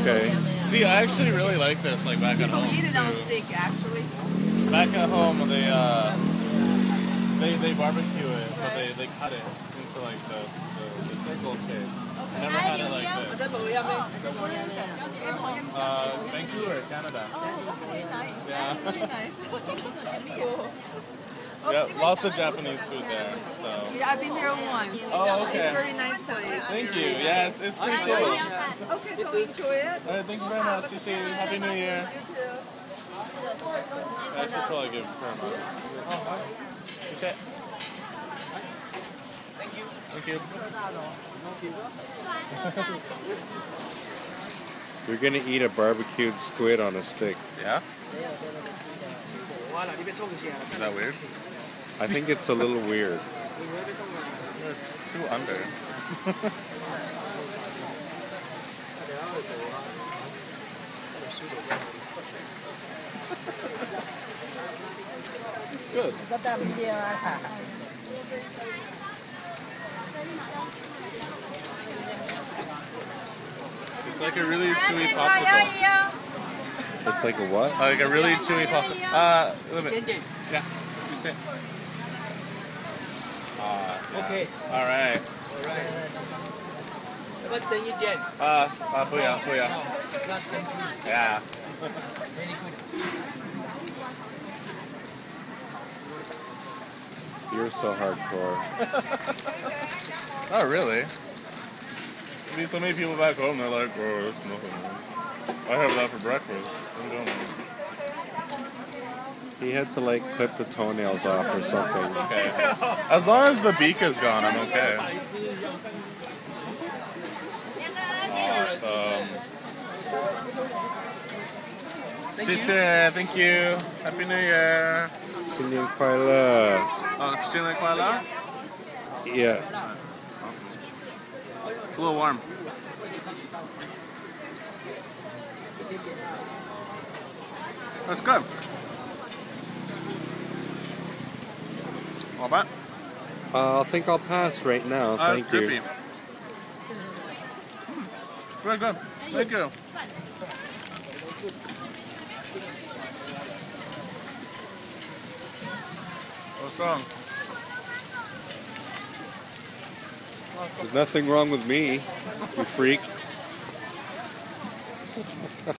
Okay. See, I actually really like this, like back at home. People eat it on a too. stick, actually. Back at home, they barbecue it, but they cut it into like the circle shape. I never had it like this. Vancouver, Canada. Oh, okay, nice. Yeah. Really nice. Yeah, lots of Japanese food there. So. Yeah, I've been there once. Oh, okay. It's a very nice place. Thank you. Yeah, it's pretty cool. Okay, so enjoy it. Thank you very much. You say Happy New Year. You too. I should probably give her a mug. Oh, hi. You say. Thank you. Thank you. You're gonna eat a barbecued squid on a stick. Yeah? Is that weird? I think it's a little weird. You're too under. It's good. It's like a really chewy popsicle. It's like a what? Like a really chewy popsicle. Yeah. You say. Yeah. Okay. All right. Booyah. Yeah. You're so hardcore. Not really. I mean, so many people back home, they're like, oh, it's nothing. I have that for breakfast. I'm doing it. He had to like clip the toenails off or something. Okay. As long as the beak is gone, I'm okay. Awesome. Thank you. Happy New Year. 新年快乐. Oh, it's Chile Kuala? Yeah. Awesome. It's a little warm. That's good. All that? I think I'll pass right now. Thank you. Drippy. Very good. Thank you. What's wrong? There's nothing wrong with me, you freak.